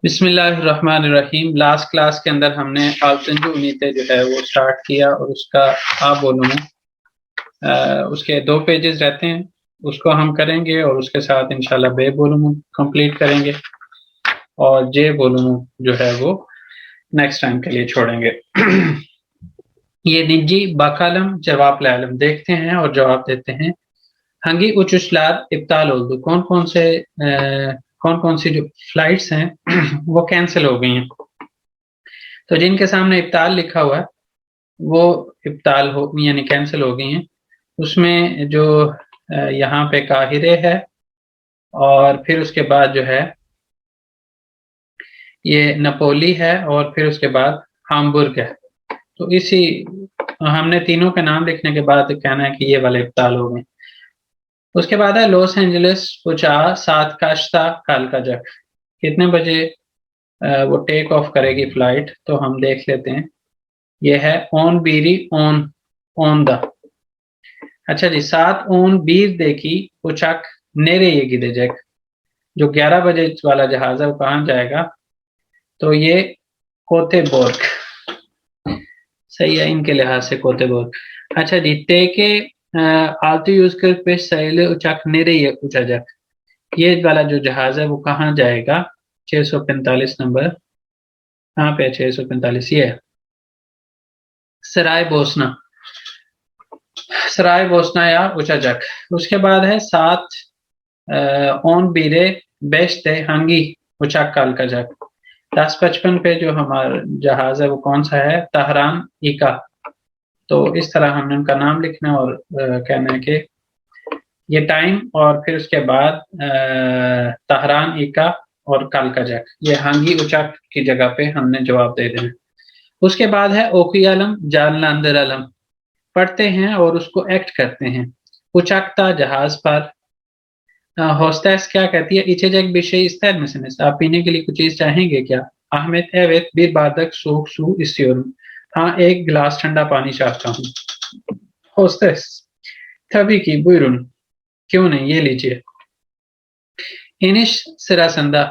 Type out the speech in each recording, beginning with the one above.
बिस्मिल्लाहिर्रहमानिर्रहीम। Last class के अंदर हमने आल्तंजु उनीते जो है वो स्टार्ट किया और उसका आ बोलूँ उसके 2 पेजेस रहते हैं, उसको हम करेंगे और उसके साथ इंशाल्लाह बे बोलूँ कंप्लीट करेंगे और जे बोलूँ जो है वो नेक्स्ट टाइम के लिए छोड़ेंगे। ये निजी बाकालम जवाब लालम देखते हैं और जवाब देते हैं। हंगी उचुशलार इब्ताल उर्दू कौन कौन सी जो फ्लाइट्स हैं वो कैंसिल हो गई हैं। तो जिनके सामने इब्ताल लिखा हुआ है वो इब्ताल हो यानी कैंसिल हो गई हैं। उसमें जो यहाँ पे काहिरे है और फिर उसके बाद जो है ये नपोली है और फिर उसके बाद हामबुर्ग है। तो इसी हमने तीनों के नाम लिखने के बाद कहना है कि ये वाले इब्ताल हो गए। उसके बाद है लॉस एंजलिस पुचा सात काश्ता काल का जक। कितने बजे वो टेक ऑफ करेगी फ्लाइट, तो हम देख लेते हैं। ये है ऑन बीरी ऑन द। अच्छा जी, 7 ऑन बीर देखी उचक नेरे ये गिदे जैक। जो 11 बजे वाला जहाज है वो कहाँ जाएगा, तो ये कोतेबोर्ग। सही है इनके लिहाज से कोतेबोर्ग। अच्छा जी, तेके आलतू यूज कर पे सहेले उचक नेरे ये ऊंचा जक। ये वाला जो जहाज है वो कहाँ जाएगा, 645 नंबर। कहाँ पे है 645, ये है सराय बोसना। सराय बोसना या ऊंचा जक। उसके बाद है 7 ऑन बीरे बेशते हंगी उचाक काल का जक। 10:55 पे जो हमारा जहाज है वो कौन सा है, तहरान इका। तो इस तरह हमने उनका नाम लिखना और कहना है कि ये टाइम और फिर उसके बाद तहरान इका और काल का जक, ये हंगी उचाक की जगह पे हमने जवाब दे देना। उसके बाद है ओकियालम जालंदर अलम। पढ़ते हैं और उसको एक्ट करते हैं। उचाकता जहाज पर। होस्टेस क्या कहती है, içecek bir şey ister misiniz? आप पीने के लिए कुछ चीज चाहेंगे क्या? Ahmet evet bir bardak soğuk su istiyorum. हाँ, एक गिलास ठंडा पानी चाहता हूँ। होस्टेस tabii ki buyurun, क्यों नहीं, ये लीजिए। इनिश सिरासंदा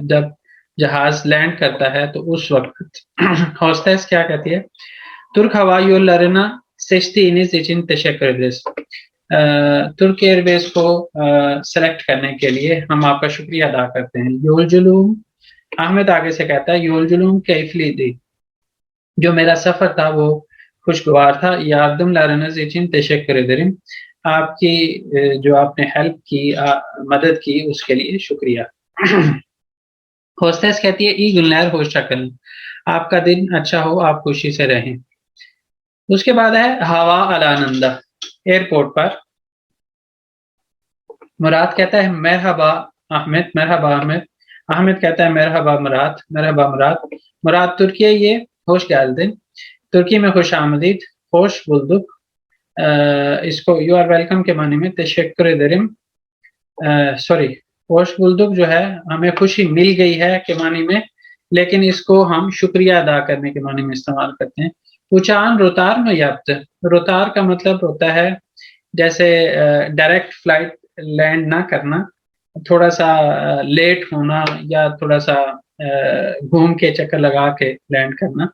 जब जहाज लैंड करता है तो उस वक्त होस्टेस क्या कहती है, Türk Hava Yolları'na seçtiğiniz için teşekkür ederiz। तुर्क एयरवेज को सेलेक्ट करने के लिए हम आपका शुक्रिया अदा करते हैं। योलजुलूम अहमद आगे से कहता है योलजुलूम कैफली दी, जो मेरा सफर था वो खुशगवार था। यार्दम लारनज इचिन तेशक्कर ederim, आपकी जो आपने हेल्प की मदद की उसके लिए शुक्रिया। होस्टेस कहती है ई गुलनैर होशचकन, आपका दिन अच्छा हो, आप खुशी से रहें। उसके बाद है हवा अलानंदा एयरपोर्ट पर। मुराद कहता है मरहबा अहमद, मरहबा अहमद। अहमद कहता है मरहबा मुराद, मरहबा मुराद। मुराद तुर्की ये होश गेल्दिन, तुर्की में खुश आमदीद। होश बुल्दुक, इसको यू आर वेलकम के माने में तशक्कुर दरिम, सॉरी, होश बुल्दुक जो है हमें खुशी मिल गई है के मानी में, लेकिन इसको हम शुक्रिया अदा करने के मानी में इस्तेमाल करते हैं। उचान रोतार में याफ्त, रोतार का मतलब होता है जैसे डायरेक्ट फ्लाइट लैंड ना करना, थोड़ा सा लेट होना या थोड़ा सा घूम के चक्कर लगा के लैंड करना।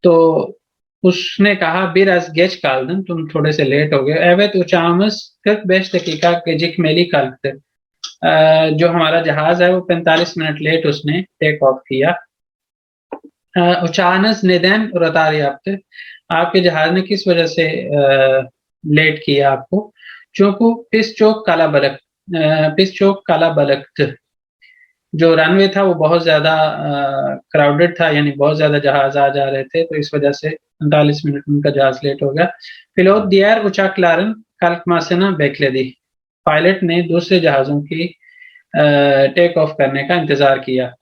तो उसने कहा बिरस गेच कालदन, तुम थोड़े से लेट हो गए। एवत उचामस 45 दकीका के जिक मेली कालते, जो हमारा जहाज है वो 45 मिनट लेट उसने टेक ऑफ किया। उचानस निदेन रतारियाफ्त, आपके जहाज ने किस वजह से लेट किया आपको। चूंकि पिस चौक काला बलक, जो रनवे था वो बहुत ज्यादा क्राउडेड था, यानी बहुत ज्यादा जहाज आ जा रहे थे, तो इस वजह से 45 मिनट उनका जहाज लेट हो गया। पिलोट दियर उचाक लारन कल्कमासेना बेकलेदी, पायलट ने दूसरे जहाजों की टेक ऑफ करने का इंतजार किया।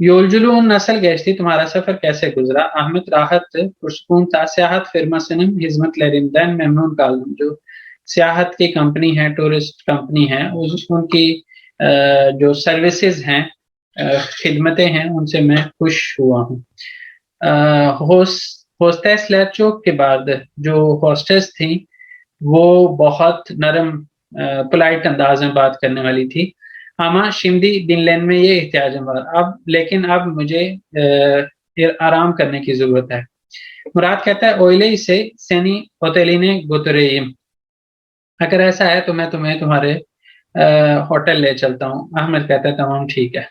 योलजुलून नस्ल गैश्ती, तुम्हारा सफर कैसे गुजरा। अहमद राहत पुरसकून था, सियाहत फिरमा सनम हिजमत लरिंदन मेमनून कालम, जो सियाहत की कंपनी है, टूरिस्ट कंपनी है, उनकी जो सर्विसेज हैं, खिदमतें हैं, उनसे मैं खुश हुआ हूँ। होस्टेस लेचो के बाद जो होस्टेस थी वो बहुत नरम पोलाइट अंदाज में बात करने वाली थी। Ama şimdi dinlenmeye ihtiyacım var. अब मुझे आराम करने की जरूरत है. मुराद कहता है öyleyse seni oteline götüreyim. अगर ऐसा है तो मैं तुम्हें तुम्हारे होटल ले चलता हूँ. अहमद कहता है तमाम ठीक है.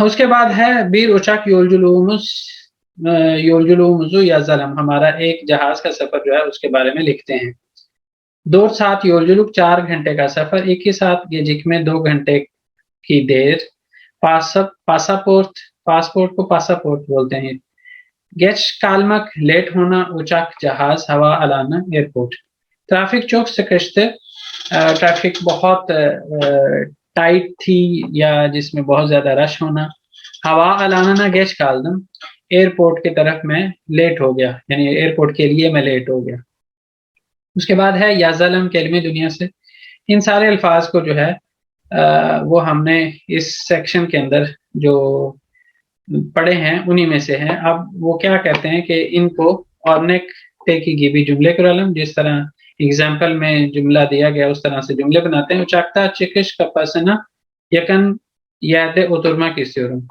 उसके बाद है बीर उचक योलजुलूमुजु या जलम. हमारा एक जहाज का सफर जो है उसके बारे में लिखते हैं. 2 सात योलजुलुक 4 घंटे का सफर. 21 सात गेजिक में 2 घंटे की देर. पासापोर्ट पासपोर्ट को पासापोर्ट बोलते हैं. गेच कालमक लेट होना. उचक जहाज. हवा अलाना एयरपोर्ट. ट्रैफिक चौक से कश्ते. ट्रैफिक बहुत टाइट थी या जिसमें बहुत ज्यादा रश होना. हवा अलाना गेच कालदम. एयरपोर्ट की तरफ मैं लेट हो गया, यानी एयरपोर्ट के लिए मैं लेट हो गया. उसके बाद है याजलम कलमे दुनिया से. इन सारे अल्फाज को जो है वो हमने इस सेक्शन के अंदर जो पढ़े हैं उन्हीं में से हैं. अब वो क्या कहते हैं कि इनको ऑर्नेक टेकी गिबी जुमले कुरालम, जिस तरह एग्जाम्पल में जुमला दिया गया उस तरह से जुमले बनाते हैं. उचाकता चिकिश का पसना यकन याद उतरमा किस्योरम.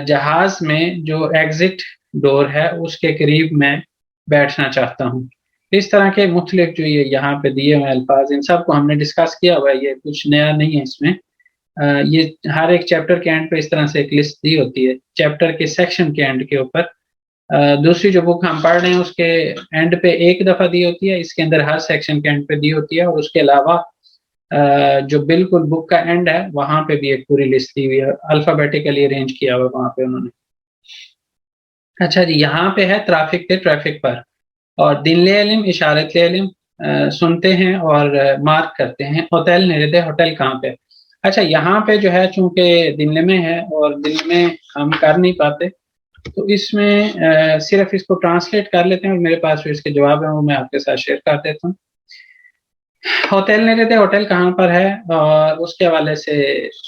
जहाज में जो एग्जिट डोर है उसके करीब मैं बैठना चाहता हूँ. इस तरह के मुख्तलिफ जो ये यहाँ पे दिए हुए अल्फाज, इन सब को हमने डिस्कस किया हुआ है. ये कुछ नया नहीं है इसमें. ये हर एक चैप्टर के एंड पे इस तरह से एक लिस्ट दी होती है, चैप्टर के सेक्शन के एंड के ऊपर. दूसरी जो बुक हम पढ़ रहे हैं उसके एंड पे एक दफा दी होती है, इसके अंदर हर सेक्शन के एंड पे दी होती है. और उसके अलावा जो बिल्कुल बुक का एंड है वहां पे भी एक पूरी लिस्ट दी हुई है, अल्फाबेटिकली अरेंज किया हुआ वहां पे उन्होंने. अच्छा जी, यहाँ पे है ट्रैफिक पे ट्रैफिक पर. और दिल्ले इल्म इशारत इल्म सुनते हैं और मार्क करते हैं. होटल निरदे, होटल कहाँ पे. अच्छा, यहाँ पे जो है चूंकि दिल्ली में है और दिल्ली में हम कर नहीं पाते तो इसमें सिर्फ इसको ट्रांसलेट कर लेते हैं और मेरे पास जो इसके जवाब है वो मैं आपके साथ शेयर कर देता हूँ. होटल नहीं रहते, होटल कहाँ पर है और उसके हवाले से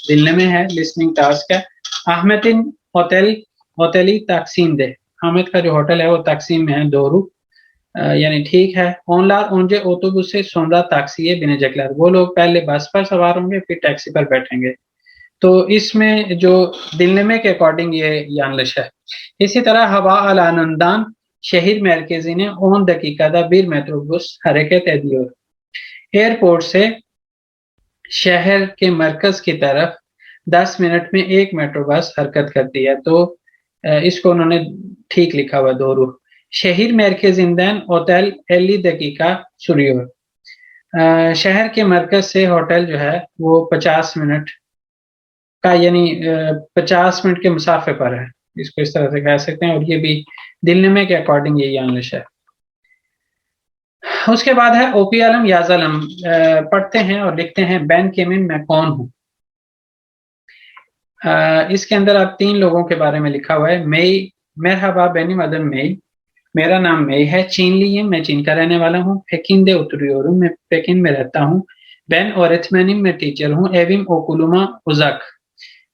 दिल्ली में है. लिसनिंग टास्क है. अहमदिन होटल होटली तकसीम दे. हामिद का जो होटल है वो तकसीम में है दोरू, यानी ठीक है. ओनलार ओंजे ओटोबुस से सोमरा टैक्सी बिने जकलर. वो लोग पहले बस पर सवार होंगे फिर टैक्सी पर बैठेंगे. तो इसमें जो दिलनमे के अकॉर्डिंग ये यानलिश है. इसी तरह हवा अल आनंदान शहर मरकजी ने 10 दकीका बीर मेट्रोबस हरकत एदियोर. एयरपोर्ट से शहर के मरकज की तरफ 10 मिनट में एक मेट्रो बस हरकत करती है. तो इसको उन्होंने ठीक लिखा हुआ दोरू. शहर मरकजिंदन होटल 50 दकीका सुरियोर. शहर के मरकज से होटल जो है वो 50 मिनट का, यानी 50 मिनट के मुसाफे पर है. इसको इस तरह से कह सकते हैं. और ये भी दिलनमे के अकॉर्डिंग ये इंग्लिश है. उसके बाद है ओपी आलम याजलम. पढ़ते हैं और लिखते हैं बैन केमिन मैं कौन हूँ. इसके अंदर अब 3 लोगों के बारे में लिखा हुआ है. मई मेरहबा बैनी मदन मई. मेरा नाम मई है. चीन ली मैं चीन का रहने वाला हूँ. पेकिन दे उतरियोरू मैं पेकिन में रहता हूँ. बैन और एथमेनिम में टीचर हूँ. एविम ओकुलुमा उजक.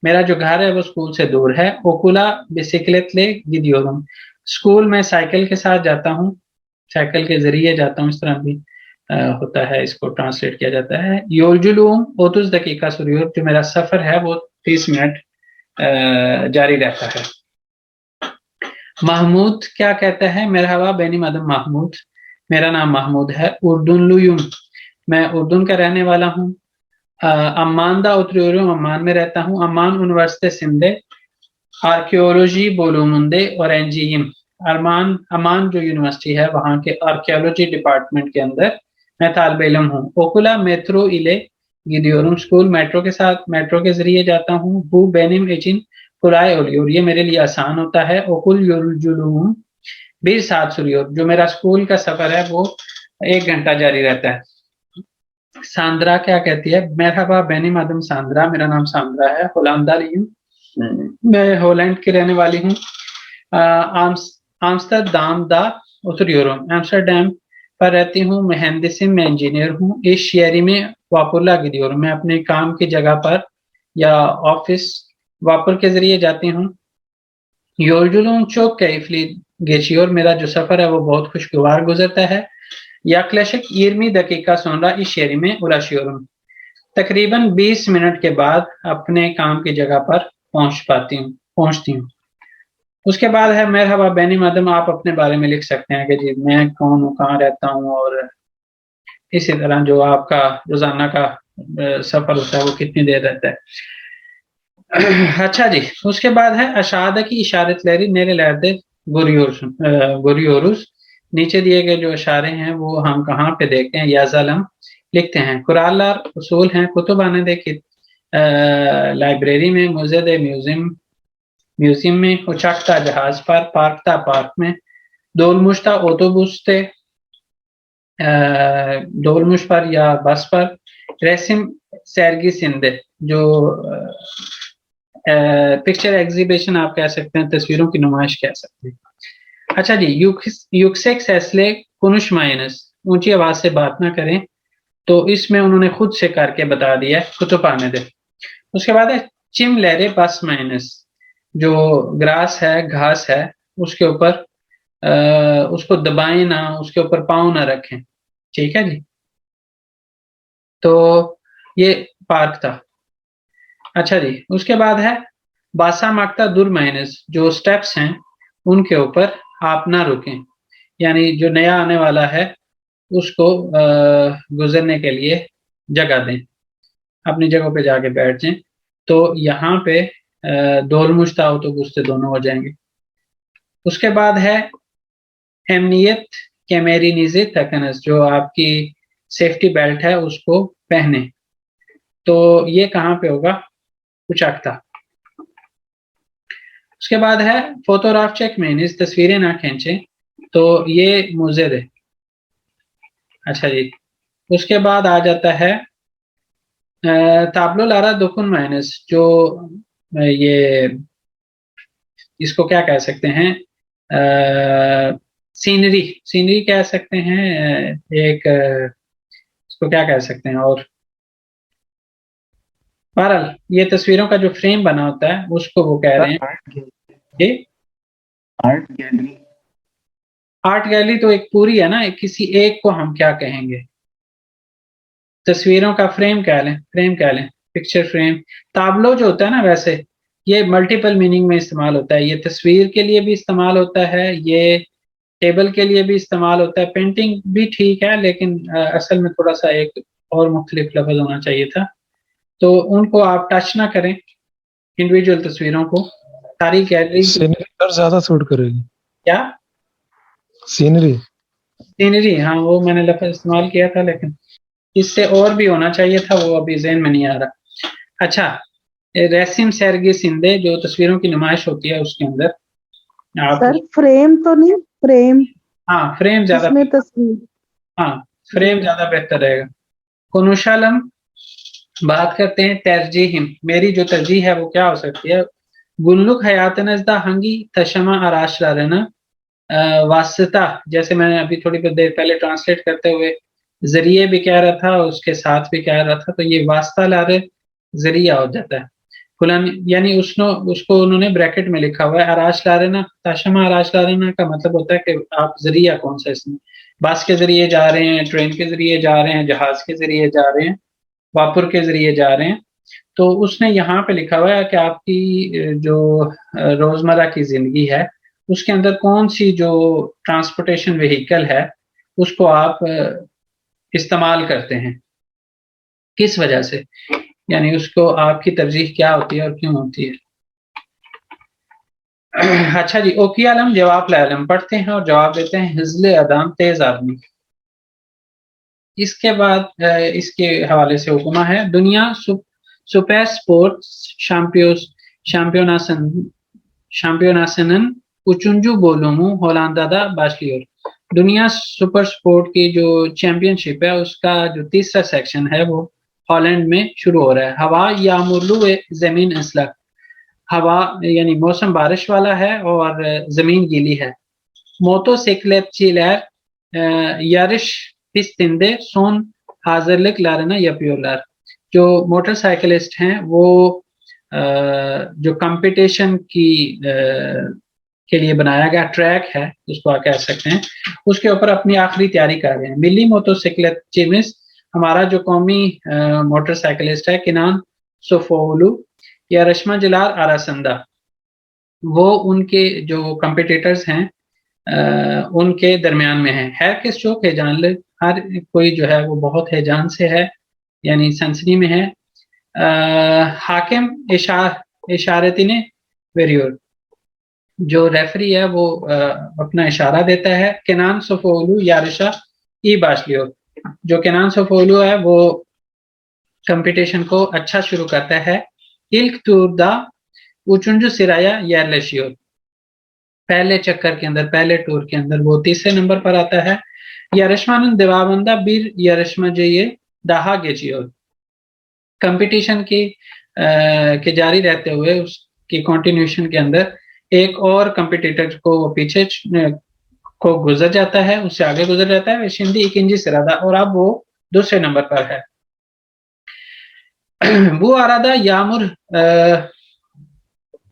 मेरा जो घर है वो स्कूल से दूर है. ओकुला बिसिकलेट ले गिदियोरुम. स्कूल में साइकिल के साथ जाता हूँ, साइकिल के जरिए जाता हूँ. इस तरह भी होता है, इसको ट्रांसलेट किया जाता है. योलजुलूम 30 दकीका सुरियोर. जो मेरा सफर है वो 30 मिनट जारी रहता है. महमूद क्या कहता है. मेरहबा बेनी मदम महमूद. मेरा नाम महमूद है. उर्दून लुयुम. मैं उर्दून का रहने वाला हूँ. अम्मान दा उतरियोरुम. अम्मान में रहता हूँ. अम्मान यूनिवर्सिटी सिंधे आर्कियोलॉजी बोलूमुंदे और एनजीएम. अमान जो यूनिवर्सिटी है वहाँ के आर्कियोलॉजी डिपार्टमेंट के अंदर मैं तालिब इल्म हूँ. ओकुला मेट्रो इले गिदियोरुम. स्कूल मेट्रो के साथ, मेट्रो के जरिए जाता हूँ. बू बेनिम एजिन कुराए ओलियोर. ये मेरे लिए आसान होता है. ओकुल योलजुलूम बीर सात सुरियोर. जो मेरा स्कूल का सफर है वो 1 घंटा जारी रहता है. सांद्रा क्या कहती है. मेरहबा बेनी मदम सांद्रा. मेरा नाम सांद्रा है. होलांदा ली हूँ. मैं हॉलैंड की रहने वाली हूँ. आम्स्टरडाम दा उतरियोरुम. एम्स्टरडैम पर रहती हूँ. मेहंदिसिम में इंजीनियर हूँ. इस शहरी में वापुला गिदियोरुम. मैं अपने काम की जगह पर या ऑफिस वापुर के जरिए जाती हूँ. योलजुलूम चौक कैफली गेचियोर. मेरा जो सफर है वो बहुत खुशगवार गुजरता है. याक्लेशक 20 दकीका सोनरा इस शहरी में उलाशियोरुम. तकरीबन 20 मिनट के बाद अपने काम की जगह पर पहुंचती हूँ। उसके बाद है मरहबा बैनी मदम, आप अपने बारे में लिख सकते हैं कि जी मैं कौन हूँ, कहाँ रहता हूँ, और इसी तरह जो आपका रोजाना का सफर होता है वो कितनी देर रहता है। अच्छा जी, उसके बाद है अशादा की इशारत लहरी नेरे लहरदे गुरियोरुस। नीचे दिए गए जो इशारे हैं वो हम कहाँ पे देखते हैं, या जलम लिखते हैं। कुरालार उसूल हैं कुतुब आने देखी लाइब्रेरी में, म्यूजियम में, उचकता जहाज पर, पार्कता पार्क में, दोलमुश्ता ओतोबुस्ते डोलमुश पर या बस पर, रेसिम सैरगी सिंधे जो पिक्चर एग्जीबिशन आप कह सकते हैं, तस्वीरों की नुमाइश कह सकते हैं। अच्छा जी, युक्सेक सैसले कुनुश माइनस, ऊंची आवाज से बात ना करें, तो इसमें उन्होंने खुद से करके बता दिया कुतुब आने दे। उसके बाद है चिम लहरे बस माइनस, जो ग्रास है, घास है, उसके ऊपर उसको दबाएं ना, उसके ऊपर पाँव ना रखें। ठीक है जी, तो ये पार्क था। अच्छा जी, उसके बाद है बासा माकता दुर माइनस, जो स्टेप्स हैं उनके ऊपर आप ना रुकें, यानी जो नया आने वाला है उसको गुजरने के लिए जगह दें, अपनी जगह पे जाके बैठ जाएं। तो यहाँ पे दोल मुश्ताओ तो गुस्से दोनों हो जाएंगे। उसके बाद है एमनियत कैमेरी निजे तकनस, जो आपकी सेफ्टी बेल्ट है उसको पहने। तो ये कहाँ पे होगा, उचाकता। उसके बाद है फोटोग्राफ चेक मीन्स, तस्वीरें ना खींचें, तो ये मुजर है। अच्छा जी, उसके बाद आ जाता है ताब्लो लारा दुकुन माइनस, जो ये इसको क्या कह सकते हैं, सीनरी सीनरी कह सकते हैं, एक इसको क्या कह सकते हैं, और बहरहाल ये तस्वीरों का जो फ्रेम बना होता है उसको वो कह रहे हैं ये आर्ट गैलरी। आर्ट गैलरी तो एक पूरी है ना, किसी एक को हम क्या कहेंगे, तस्वीरों का फ्रेम कह लें, पिक्चर फ्रेम। ताबलो जो होता है ना, वैसे ये मल्टीपल मीनिंग में इस्तेमाल होता है, ये तस्वीर के लिए भी इस्तेमाल होता है, ये टेबल के लिए भी इस्तेमाल होता है, पेंटिंग भी ठीक है, लेकिन असल में थोड़ा सा एक और मुख्तलिफ लफ्ज होना चाहिए था। तो उनको आप टच ना करें, इंडिविजुअल तस्वीरों को। सारी गैलरी सीनरी पर ज्यादा सूट करेगी। क्या सीनरी सीनरी, हाँ वो मैंने लफ्ज इस्तेमाल किया था, लेकिन इससे और भी होना चाहिए था, वो अभी ज़हन में नहीं आ रहा। अच्छा, रेसिम सैरगी सिंधे, जो तस्वीरों की नुमाइश होती है उसके अंदर आप, सर फ्रेम तो नहीं, फ्रेम हाँ फ्रेम ज्यादा, इसमें तस्वीर, हाँ फ्रेम ज्यादा बेहतर रहेगा। कुनुशालम बात करते हैं तरजीहिम, मेरी जो तरजीह है वो क्या हो सकती है, गुल्लुक हयात नजदा हंगी तशमा आराश लाना वास्ता, जैसे मैंने अभी थोड़ी देर पहले ट्रांसलेट करते हुए जरिए भी कह रहा था, उसके साथ भी कह रहा था, तो ये वास्ता लारे जरिया हो जाता है। कुलन यानी उसको उन्होंने ब्रैकेट में लिखा हुआ है, आराश लारेना, ताशमा आराश लारेना का मतलब होता है कि आप जरिया कौन सा, इसमें बस के जरिए जा रहे हैं, ट्रेन के जरिए जा रहे हैं, जहाज के जरिए जा रहे हैं, वापुर के जरिए जा रहे हैं। तो उसने यहाँ पे लिखा हुआ है कि आपकी जो रोजमर्रा की जिंदगी है उसके अंदर कौन सी जो ट्रांसपोर्टेशन व्हीकल है उसको आप इस्तेमाल करते हैं, किस वजह से, यानी उसको आपकी तरजीह क्या होती है और क्यों होती है। अच्छा जी, ओकी आलम जवाब लालम पढ़ते हैं और जवाब देते हैं हिजले अदाम तेज आदमी। इसके बाद इसके हवाले से हुक्मा है, दुनिया सुपर स्पोर्ट्स शैम्पियोनासनन उचुंजू बोलूमू होलांदादा बाशलियोर, दुनिया सुपर स्पोर्ट की जो चैंपियनशिप है उसका जो तीसरा सेक्शन है वो हॉलैंड में शुरू हो रहा है। हवा या मुरलू जमीन असलक, हवा यानी मौसम बारिश वाला है और जमीन गीली है। मोटोसिक्लेट यारिश पिस्तिंदे सोन हाजरलिक लारना या प्योरलार, जो मोटरसाइकिलिस्ट हैं वो जो कंपटीशन की के लिए बनाया गया ट्रैक है उसको आप कह सकते हैं, उसके ऊपर अपनी आखिरी तैयारी कर रहे हैं। मिली मोटोसिक्लेट चिमिस हमारा जो कौमी मोटरसाइकिलिस्ट है किनान सोफोलू या रश्मा जलाल आरासंदा, वो उनके जो कम्पिटिटर्स हैं उनके दरमियान में है किस जो हैजान हर कोई जो है वो बहुत हैजान से है, यानी सनसनी में है। हाकिम इशारती ने वेरियोर, जो रेफरी है वो अपना इशारा देता है। केनान सोफोलू यारिशा ई बाशलियो, जो केनान सोफोलू है वो कंपटीशन को अच्छा शुरू करता है। इल्क टूरदा उचुंजु सिराया यारलेशियो, पहले चक्कर के अंदर पहले टूर के अंदर वो तीसरे नंबर पर आता है। यारशमान देवाबंदा बीर यारशमा ये दाहा गेचियो, कंपटीशन की के जारी रहते हुए उसकी कंटिन्यूएशन के अंदर एक और कंपटीटर को पीछे को गुजर जाता है, उससे आगे गुजर जाता है शिंदी इकिंजी सिरादा, और अब वो दूसरे नंबर पर है। वो आरादा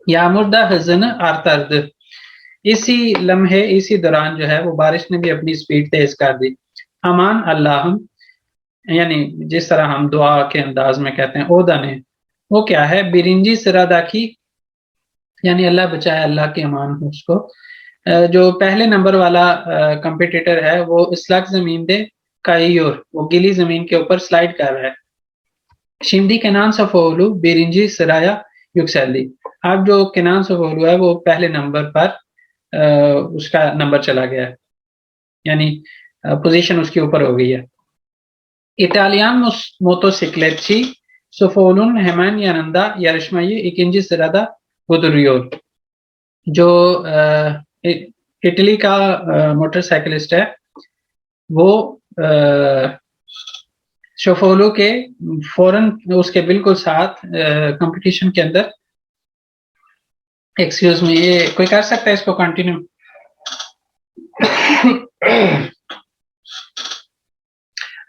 यामुरदा हजन आर्तर्द, इसी लम्हे इसी दौरान जो है वो बारिश ने भी अपनी स्पीड तेज कर दी। अमान अल्लाह, यानी जिस तरह हम दुआ के अंदाज में कहते हैं ओदा ने, वो क्या है, बिरिंजी सिरादा की, यानी अल्लाह बचाए, अल्लाह की अमान हो उसको। जो पहले नंबर वाला कंपटीटर है वो इस्लाक जमीन दे काईयोर, वो गीली जमीन के ऊपर स्लाइड कर रहा है। शिंदी केनान सफोलू बिरिंजी सिराया युक्सैली, अब जो केनान सफोलू है वो पहले नंबर पर उसका नंबर चला गया है, यानी पोजीशन उसके ऊपर हो गई है। इटालियन मोटोसिक्लेची सोफोलुन हेमन यानंदा यारशमाई इकिंजी सिरादा गुदरियोर, जो इटली का मोटरसाइकिलिस्ट है वो सोफोलू के फौरन उसके बिल्कुल साथ कंपटीशन के अंदर, एक्सक्यूज मी, ये कोई कर सकता है इसको कंटिन्यू?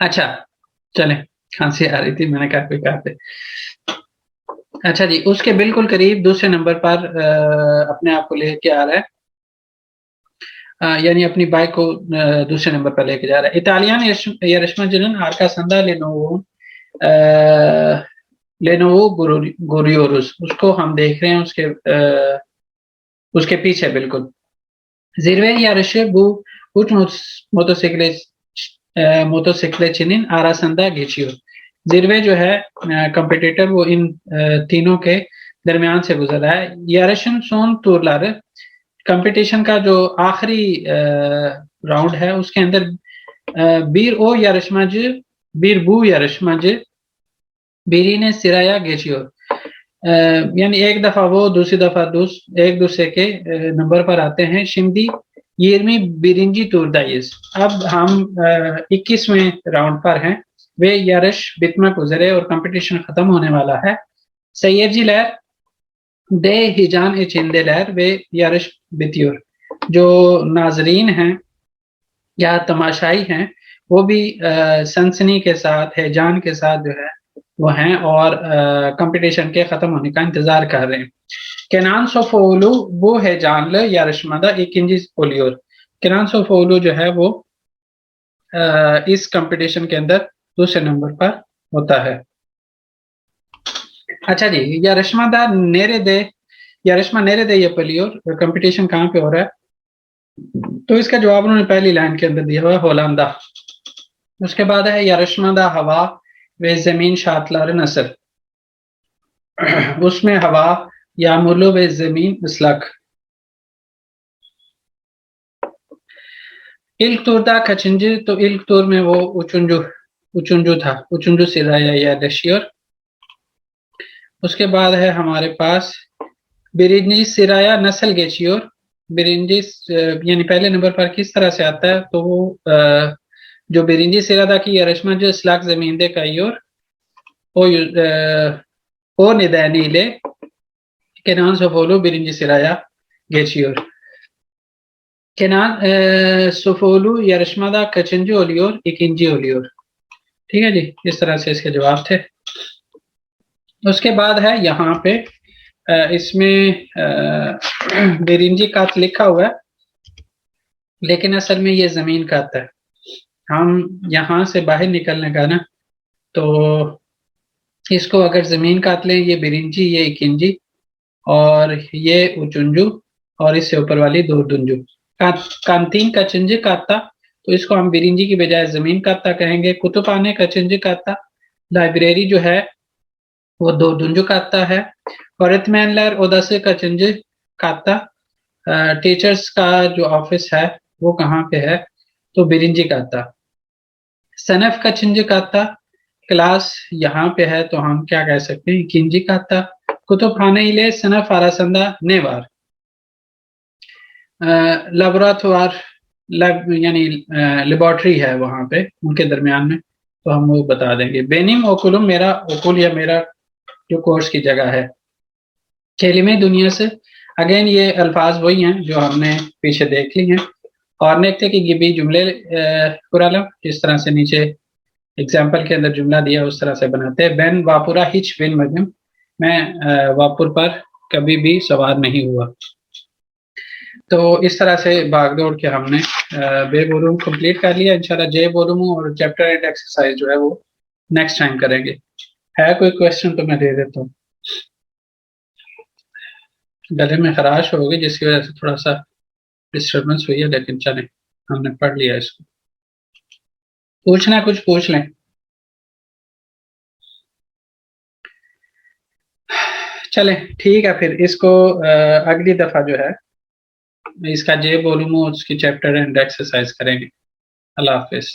अच्छा चले, खांसी आ रही थी, मैंने कहा कोई कर दे। अच्छा जी, उसके बिल्कुल करीब दूसरे नंबर पर अपने आप को लेके आ रहा है, यानी अपनी बाइक को दूसरे नंबर पर लेके जा रहा है। इटालियन यरशमा जनन आरका संदा लेनोवो गोरियोरुस, उसको हम देख रहे हैं उसके पीछे बिल्कुल। जिरवे यारशे बू उच मोटरसाइकिल चिनिन आरासंदा घिचियो, जिरवे जो है कंपटीटर वो इन तीनों के दरमियान से गुजर रहा है। यारशन सोन तुरलार, कंपटीशन का जो आखिरी राउंड है उसके अंदर बीर ओ यारशमाज बीर बू यारशमाज बीरी ने सिराया गेचियो, यानी एक दफा वो दूसरी दफा एक दूसरे के नंबर पर आते हैं। शिंदी येरमी बिरिंजी तुरदाइस, अब हम 21वें राउंड पर हैं। वे यारश बितमा गुजरे और कंपटीशन खत्म होने वाला है। सैयद जी लहर दे हिजान ए चिंदे लहर वे यारश बितियोर, जो नाजरीन हैं या तमाशाई हैं वो भी सनसनी के साथ हैजान के साथ जो है वो हैं और कंपटीशन के खत्म होने का इंतजार कर रहे हैं। केनान सोफोलू वो है जान ल या रश्मदा इकिंजी पोलियोर, केनान सोफोलू जो है वो इस कंपटीशन के अंदर दूसरे नंबर पर होता है। अच्छा जी, या रश्मदा नेरे दे या रश्मा नेरे दे ये पोलियोर कंपटीशन कहाँ पे हो रहा है, तो इसका जवाब उन्होंने पहली लाइन के अंदर दिया हुआ होलांदा। उसके बाद है या रश्मदा हवा वे जमीन शातलार नसर, उसमें हवा या मुलो वे जमीन इसलक। इल्क तुरदा खचिंजी, तो इल्क तुर में वो उचुंजू था, उचुंजू सिराया या दशियोर। उसके बाद है हमारे पास बिरिंजी सिराया नस्ल गेचियोर, बिरिंजी यानी पहले नंबर पर किस तरह से आता है, तो वो जो बिरिंजी सिरादा की रश्मा जो इस्लाक जमीन दे काइयोर ओ निदानीले केनान सोफोलू बिरिंजी सिराया गेचियोर, केनान सोफोलू या रश्मादा कचंजी ओलियोर इकिंजी ओलियोर। ठीक है जी, इस तरह से इसके जवाब थे। उसके बाद है यहाँ पे इसमें बिरिंजी कात लिखा हुआ है, लेकिन असल में ये जमीन कात है। हम यहाँ से बाहर निकलने का ना तो इसको अगर जमीन काट लें, ये बिरिंजी, ये इकिंजी और ये उचुंजू और इससे ऊपर वाली दो दुंजू, कांतीन कचिंजी काता, तो इसको हम बिरिंजी की बजाय जमीन काता कहेंगे। कुतुपाने कचिंजी काता, लाइब्रेरी जो है वो दो दुंजू काता है। और इतमैनलर ओदसे कचिंजी काता, टीचर्स का जो ऑफिस है वो कहाँ पे है, तो बिरिंजी काता। सनफ कचिंजी काता, क्लास यहाँ पे है तो हम क्या कह सकते हैं, किंजी काता। कुतुबखाने इले सनफ आरासंदा नेवार, लेबोरेटरी लैब यानी लेबोरेटरी है वहां पे उनके दरमियान में, तो हम वो बता देंगे। बेनिम ओकुलुम, मेरा ओकुल या मेरा जो कोर्स की जगह है। केलिमे दुनिया से, अगेन ये अल्फाज वही हैं जो हमने पीछे देख ली हैं। और नेक्ते की गिबी जुमले कुरालम, जिस तरह से नीचे एग्जाम्पल के अंदर जुमला दिया उस तरह से बनाते हैं। बेन वापुरा हिच बिन मजम, मैं वापुर पर कभी भी सवार नहीं हुआ। तो इस तरह से भागदौड़ के हमने बे वॉल्यूम कंप्लीट कर लिया। इंशाल्लाह जे वॉल्यूम और चैप्टर एंड एक्सरसाइज जो है वो नेक्स्ट टाइम करेंगे। है कोई क्वेश्चन तो मैं दे देता हूँ। गले में खराश हो गई जिसकी वजह से थोड़ा सा डिस्टर्बेंस हुई है, लेकिन चलें हमने पढ़ लिया इसको। पूछना कुछ पूछ लें। चलें ठीक है, फिर इसको अगली दफा जो है इसका जे वॉल्यूम उसकी चैप्टर एंड एक्सरसाइज करेंगे। अल्लाह हाफिज।